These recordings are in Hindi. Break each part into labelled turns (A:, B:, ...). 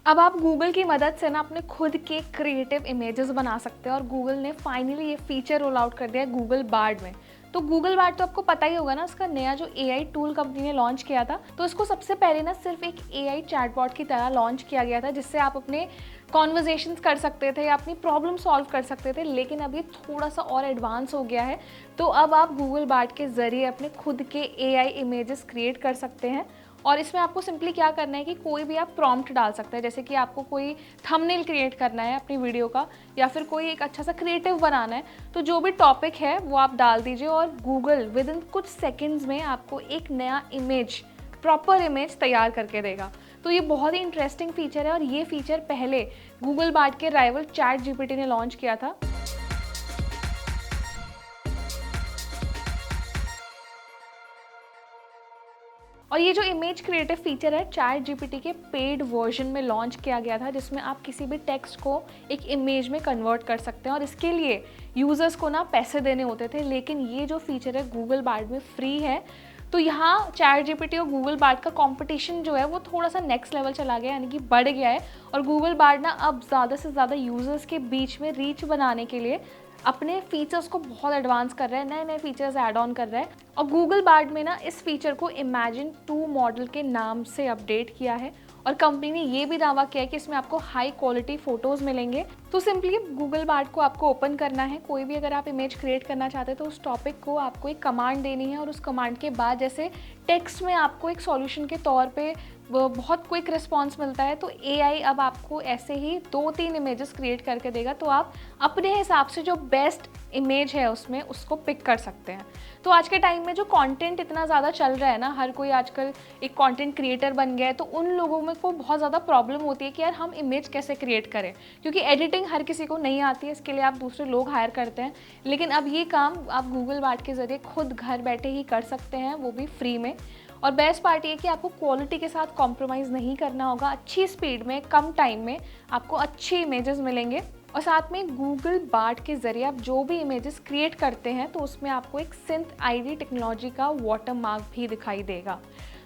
A: अब आप गूगल की मदद से ना अपने खुद के क्रिएटिव इमेजेस बना सकते हैं और गूगल ने फाइनली ये फीचर रोल आउट कर दिया है गूगल बार्ड में। तो गूगल बार्ड तो आपको पता ही होगा ना, उसका नया जो एआई टूल कंपनी ने लॉन्च किया था, तो इसको सबसे पहले ना सिर्फ एक एआई चैटबॉट की तरह लॉन्च किया गया था, जिससे आप अपने कॉन्वर्जेशंस कर सकते थे या अपनी प्रॉब्लम सॉल्व कर सकते थे। लेकिन अब ये थोड़ा सा और एडवांस हो गया है। तो अब आप गूगल बार्ड के ज़रिए अपने खुद के एआई इमेजेस क्रिएट कर सकते हैं। और इसमें आपको सिंपली क्या करना है कि कोई भी आप प्रॉम्प्ट डाल सकते हैं, जैसे कि आपको कोई थंबनेल क्रिएट करना है अपनी वीडियो का, या फिर कोई एक अच्छा सा क्रिएटिव बनाना है, तो जो भी टॉपिक है वो आप डाल दीजिए और गूगल विद इन कुछ सेकंड्स में आपको एक नया इमेज, प्रॉपर इमेज तैयार करके देगा। तो ये बहुत ही इंटरेस्टिंग फीचर है और ये फीचर पहले गूगल बार्ड के राइवल चैट जीपीटी ने लॉन्च किया था। और ये जो इमेज क्रिएटिव फीचर है चैट जीपीटी के पेड वर्जन में लॉन्च किया गया था, जिसमें आप किसी भी टेक्स्ट को एक इमेज में कन्वर्ट कर सकते हैं और इसके लिए यूज़र्स को ना पैसे देने होते थे। लेकिन ये जो फीचर है गूगल बार्ड में फ्री है। तो यहाँ चैट जीपीटी और गूगल बार्ड का कंपटीशन जो है वो थोड़ा सा नेक्स्ट लेवल चला गया, यानी कि बढ़ गया है। और गूगल बार्ड ना अब ज़्यादा से ज़्यादा यूज़र्स के बीच में रीच बनाने के लिए अपने फीचर्स को बहुत एडवांस कर रहा है, नए नए फीचर्स ऐड ऑन कर रहा है। और गूगल बार्ड में ना इस फीचर को इमेजिन 2 मॉडल के नाम से अपडेट किया है और कंपनी ने ये भी दावा किया है कि इसमें आपको हाई क्वालिटी फोटोज़ मिलेंगे। तो सिंपली गूगल बार्ड को आपको ओपन करना है। कोई भी अगर आप इमेज क्रिएट करना चाहते हैं तो उस टॉपिक को आपको एक कमांड देनी है और उस कमांड के बाद जैसे टेक्स्ट में आपको एक सॉल्यूशन के तौर पे बहुत क्विक रिस्पॉन्स मिलता है, तो एआई अब आपको ऐसे ही 2-3 इमेजेस क्रिएट करके देगा। तो आप अपने हिसाब से जो बेस्ट इमेज है उसमें उसको पिक कर सकते हैं। तो आज के टाइम में जो कंटेंट इतना ज़्यादा चल रहा है ना, हर कोई आजकल एक कंटेंट क्रिएटर बन गया है, तो उन लोगों में को बहुत ज़्यादा प्रॉब्लम होती है कि यार हम इमेज कैसे क्रिएट करें, क्योंकि एडिटिंग हर किसी को नहीं आती है, इसके लिए आप दूसरे लोग हायर करते हैं। लेकिन अब ये काम आप गूगल बार्ड के ज़रिए खुद घर बैठे ही कर सकते हैं, वो भी फ्री में। और बेस्ट पार्ट ये कि आपको क्वालिटी के साथ कॉम्प्रोमाइज़ नहीं करना होगा। अच्छी स्पीड में, कम टाइम में आपको अच्छी इमेजेस मिलेंगे। और साथ में गूगल बार्ड के ज़रिए आप जो भी इमेजेस क्रिएट करते हैं तो उसमें आपको एक सिंथ आईडी टेक्नोलॉजी का वाटर मार्क भी दिखाई देगा।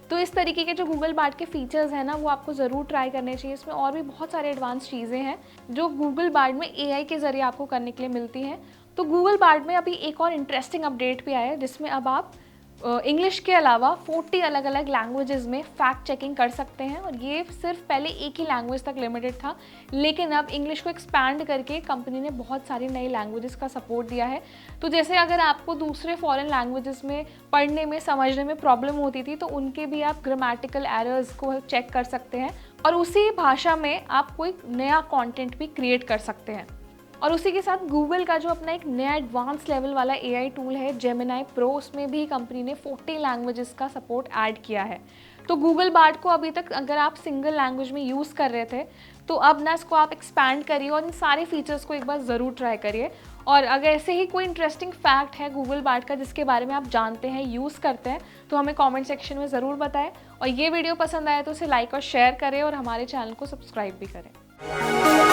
A: तो इस तरीके के जो गूगल बार्ड के फीचर्स हैं ना, वो आपको ज़रूर ट्राई करने चाहिए। इसमें और भी बहुत सारे एडवांस चीज़ें हैं जो गूगल बार्ड में एआई के ज़रिए आपको करने के लिए मिलती हैं। तो गूगल बार्ड में अभी एक और इंटरेस्टिंग अपडेट भी आया है, जिसमें अब आप इंग्लिश के अलावा 40 अलग अलग लैंग्वेजेस में फैक्ट चेकिंग कर सकते हैं। और ये सिर्फ पहले एक ही लैंग्वेज तक लिमिटेड था, लेकिन अब इंग्लिश को एक्सपैंड करके कंपनी ने बहुत सारी नई लैंग्वेजेस का सपोर्ट दिया है। तो जैसे अगर आपको दूसरे फॉरेन लैंग्वेजेस में पढ़ने में, समझने में प्रॉब्लम होती थी, तो उनके भी आप ग्रामेटिकल एरर्स को चेक कर सकते हैं और उसी भाषा में आप कोई नया कॉन्टेंट भी क्रिएट कर सकते हैं। और उसी के साथ गूगल का जो अपना एक नया एडवांस लेवल वाला एआई टूल है जेमिनी प्रो, उसमें भी कंपनी ने 40 लैंग्वेजेस का सपोर्ट ऐड किया है। तो गूगल बार्ड को अभी तक अगर आप सिंगल लैंग्वेज में यूज़ कर रहे थे, तो अब ना इसको आप एक्सपैंड करिए और इन सारे फीचर्स को एक बार ज़रूर ट्राई करिए। और अगर ऐसे ही कोई इंटरेस्टिंग फैक्ट है गूगल बार्ड का जिसके बारे में आप जानते हैं, यूज़ करते हैं, तो हमें कमेंट सेक्शन में ज़रूर बताएं। और ये वीडियो पसंद आए तो उसे लाइक और शेयर करें और हमारे चैनल को सब्सक्राइब भी करें।